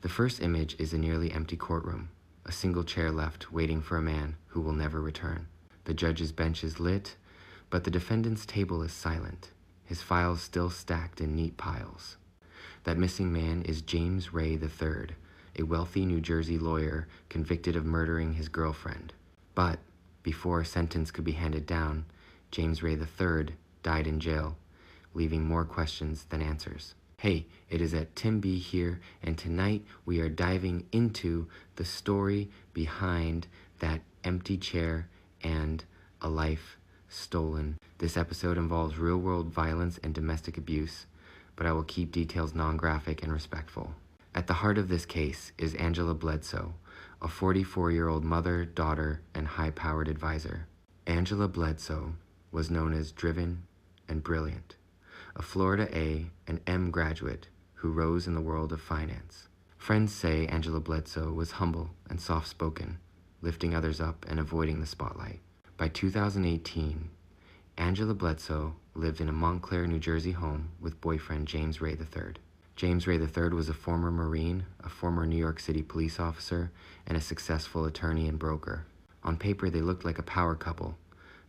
The first image is a nearly empty courtroom, a single chair left waiting for a man who will never return. The judge's bench is lit, but the defendant's table is silent, his files still stacked in neat piles. That missing man is James Ray III, a wealthy New Jersey lawyer convicted of murdering his girlfriend. But before a sentence could be handed down, James Ray III died in jail, leaving more questions than answers. Hey, it is at Tim B here, and tonight we are diving into the story behind that empty chair and a life stolen. This episode involves real-world violence and domestic abuse, but I will keep details non-graphic and respectful. At the heart of this case is Angela Bledsoe, a 44-year-old mother, daughter, and high-powered advisor. Angela Bledsoe was known as driven and brilliant, a Florida A and M graduate who rose in the world of finance. Friends say Angela Bledsoe was humble and soft-spoken, lifting others up and avoiding the spotlight. By 2018, Angela Bledsoe lived in a Montclair, New Jersey home with boyfriend James Ray III. James Ray III was a former Marine, a former New York City police officer, and a successful attorney and broker. On paper, they looked like a power couple,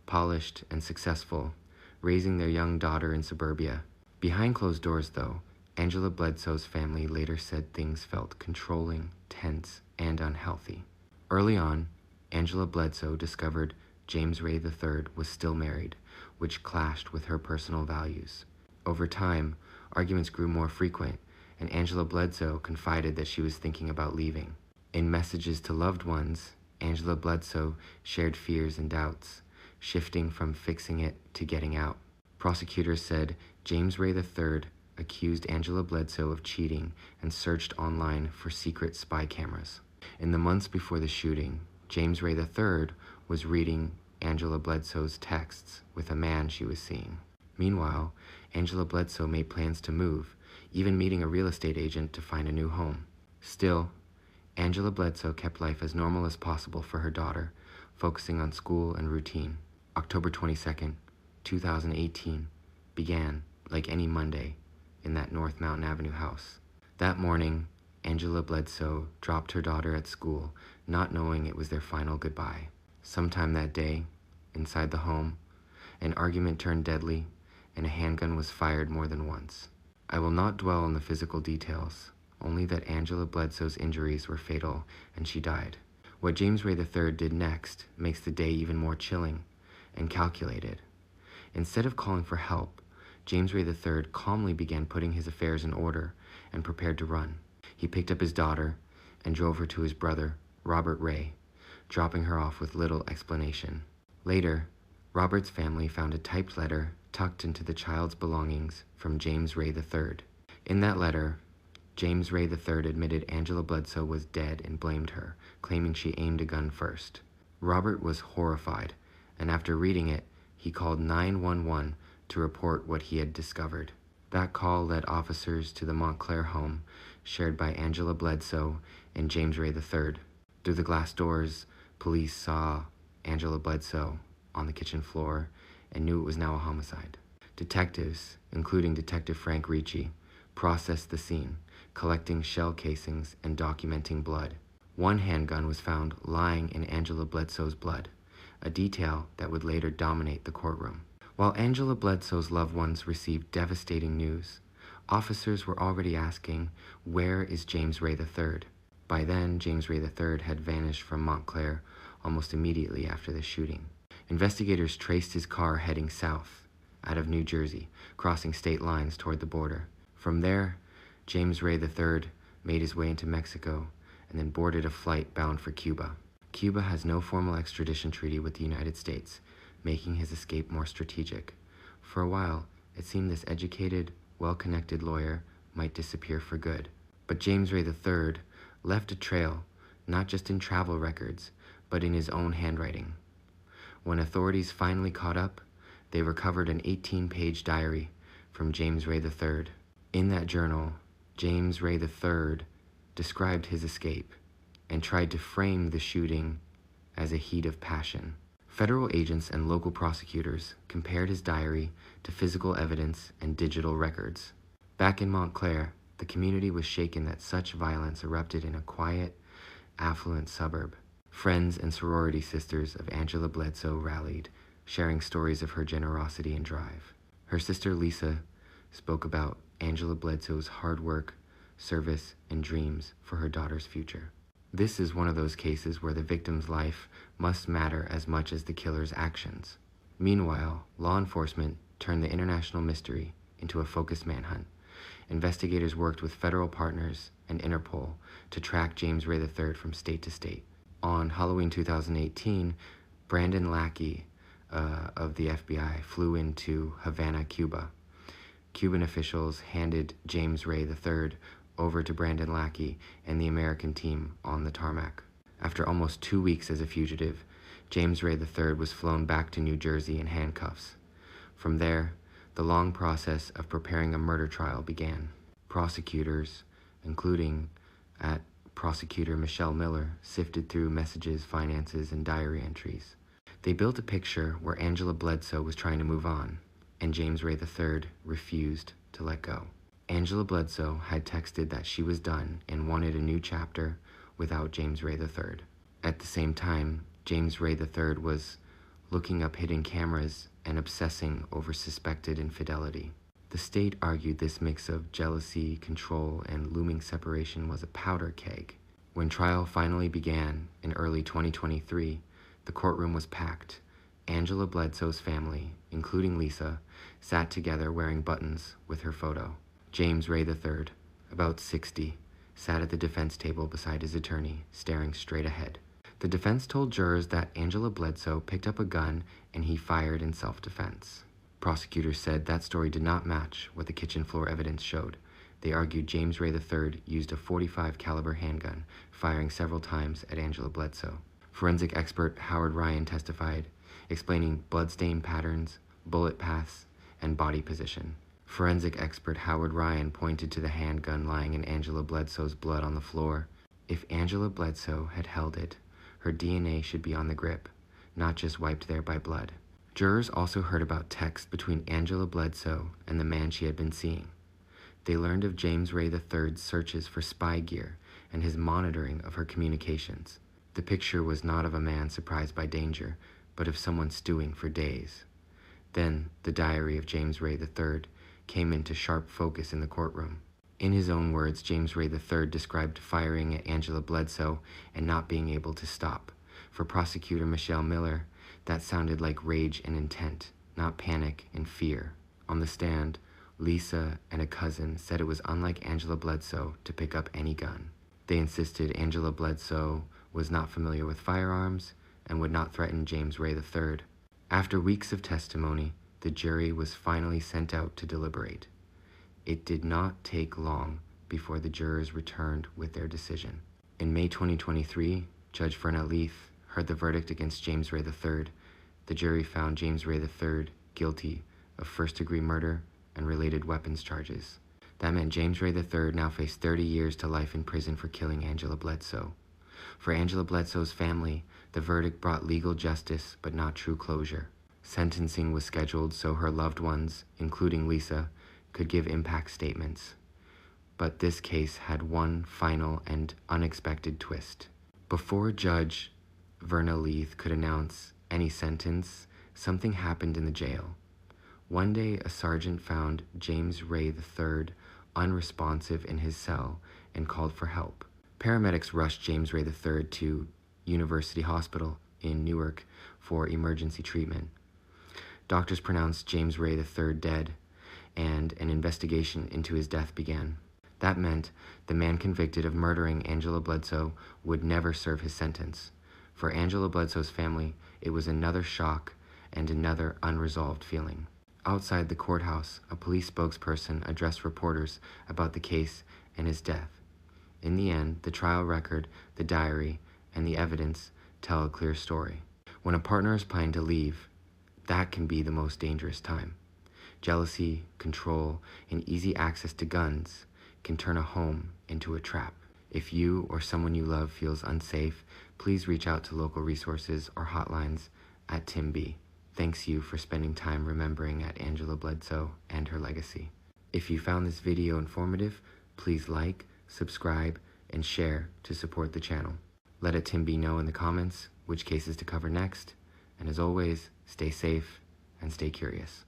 polished and successful, raising their young daughter in suburbia. Behind closed doors, though, Angela Bledsoe's family later said things felt controlling, tense, and unhealthy. Early on, Angela Bledsoe discovered James Ray III was still married, which clashed with her personal values. Over time, arguments grew more frequent, and Angela Bledsoe confided that she was thinking about leaving. In messages to loved ones, Angela Bledsoe shared fears and doubts, shifting from fixing it to getting out. Prosecutors said James Ray III accused Angela Bledsoe of cheating and searched online for secret spy cameras. In the months before the shooting, James Ray III was reading Angela Bledsoe's texts with a man she was seeing. Meanwhile, Angela Bledsoe made plans to move, even meeting a real estate agent to find a new home. Still, Angela Bledsoe kept life as normal as possible for her daughter, focusing on school and routine. October 22nd, 2018, began like any Monday in that North Mountain Avenue house. That morning, Angela Bledsoe dropped her daughter at school, not knowing it was their final goodbye. Sometime that day, inside the home, an argument turned deadly, and a handgun was fired more than once. I will not dwell on the physical details, only that Angela Bledsoe's injuries were fatal and she died. What James Ray III did next makes the day even more chilling and calculated. Instead of calling for help, James Ray III calmly began putting his affairs in order and prepared to run. He picked up his daughter and drove her to his brother, Robert Ray, dropping her off with little explanation. Later, Robert's family found a typed letter tucked into the child's belongings from James Ray III. In that letter, James Ray III admitted Angela Bledsoe was dead and blamed her, claiming she aimed a gun first. Robert was horrified, and after reading it, he called 911 to report what he had discovered. That call led officers to the Montclair home shared by Angela Bledsoe and James Ray III. Through the glass doors, police saw Angela Bledsoe on the kitchen floor and knew it was now a homicide. Detectives, including Detective Frank Ricci, processed the scene, collecting shell casings and documenting blood. One handgun was found lying in Angela Bledsoe's blood, a detail that would later dominate the courtroom. While Angela Bledsoe's loved ones received devastating news, officers were already asking, where is James Ray III? By then, James Ray III had vanished from Montclair almost immediately after the shooting. Investigators traced his car heading south, out of New Jersey, crossing state lines toward the border. From there, James Ray III made his way into Mexico and then boarded a flight bound for Cuba. Cuba has no formal extradition treaty with the United States, making his escape more strategic. For a while, it seemed this educated, well-connected lawyer might disappear for good. But James Ray III left a trail, not just in travel records, but in his own handwriting. When authorities finally caught up, they recovered an 18-page diary from James Ray III. In that journal, James Ray III described his escape and tried to frame the shooting as a heat of passion. Federal agents and local prosecutors compared his diary to physical evidence and digital records. Back in Montclair, The community was shaken that such violence erupted in a quiet, affluent suburb. Friends and sorority sisters of Angela Bledsoe rallied, sharing stories of her generosity and drive. Her sister Lisa spoke about Angela Bledsoe's hard work, service, and dreams for her daughter's future. This is one of those cases where the victim's life must matter as much as the killer's actions. Meanwhile, law enforcement turned the international mystery into a focused manhunt. Investigators worked with federal partners and Interpol to track James Ray III from state to state. On Halloween 2018, Brandon Lackey of the FBI flew into Havana, Cuba. Cuban officials handed James Ray III over to Brandon Lackey and the American team on the tarmac. After almost 2 weeks as a fugitive, James Ray III was flown back to New Jersey in handcuffs. From there, the long process of preparing a murder trial began. Prosecutors, including at prosecutor Michelle Miller, sifted through messages, finances, and diary entries. They built a picture where Angela Bledsoe was trying to move on, and James Ray III refused to let go. Angela Bledsoe had texted that she was done and wanted a new chapter without James Ray III. At the same time, James Ray III was looking up hidden cameras and obsessing over suspected infidelity. The state argued this mix of jealousy, control, and looming separation was a powder keg. When trial finally began in early 2023, the courtroom was packed. Angela Bledsoe's family, including Lisa, sat together wearing buttons with her photo. James Ray III, about 60, sat at the defense table beside his attorney, staring straight ahead. The defense told jurors that Angela Bledsoe picked up a gun and he fired in self-defense. Prosecutors said that story did not match what the kitchen floor evidence showed. They argued James Ray III used a .45 caliber handgun, firing several times at Angela Bledsoe. Forensic expert Howard Ryan testified, explaining bloodstain patterns, bullet paths, and body position. Forensic expert Howard Ryan pointed to the handgun lying in Angela Bledsoe's blood on the floor. If Angela Bledsoe had held it, her DNA should be on the grip, not just wiped there by blood. Jurors also heard about texts between Angela Bledsoe and the man she had been seeing. They learned of James Ray III's searches for spy gear and his monitoring of her communications. The picture was not of a man surprised by danger, but of someone stewing for days. Then, the diary of James Ray III came into sharp focus in the courtroom. In his own words, James Ray III described firing at Angela Bledsoe and not being able to stop. For prosecutor Michelle Miller, that sounded like rage and intent, not panic and fear. On the stand, Lisa and a cousin said it was unlike Angela Bledsoe to pick up any gun. They insisted Angela Bledsoe was not familiar with firearms and would not threaten James Ray III. After weeks of testimony, the jury was finally sent out to deliberate. It did not take long before the jurors returned with their decision. In May 2023, Judge Verna Leith heard the verdict against James Ray III. The jury found James Ray III guilty of first-degree murder and related weapons charges. That meant James Ray III now faced 30 years to life in prison for killing Angela Bledsoe. For Angela Bledsoe's family, the verdict brought legal justice but not true closure. Sentencing was scheduled so her loved ones, including Lisa, could give impact statements. But this case had one final and unexpected twist. Before Judge Verna Leith could announce any sentence, something happened in the jail. One day, a sergeant found James Ray III unresponsive in his cell and called for help. Paramedics rushed James Ray III to University Hospital in Newark for emergency treatment. Doctors pronounced James Ray III dead, and an investigation into his death began. That meant the man convicted of murdering Angela Bledsoe would never serve his sentence. For Angela Bledsoe's family, it was another shock and another unresolved feeling. Outside the courthouse, a police spokesperson addressed reporters about the case and his death. In the end, the trial record, the diary, and the evidence tell a clear story. When a partner is planning to leave, that can be the most dangerous time. Jealousy, control, and easy access to guns can turn a home into a trap. If you or someone you love feels unsafe, please reach out to local resources or hotlines at Tim B. Thanks you for spending time remembering at Angela Bledsoe and her legacy. If you found this video informative, Please like, subscribe, and share to support the channel. Let a Tim B know in the comments which cases to cover next, and as always, stay safe and stay curious.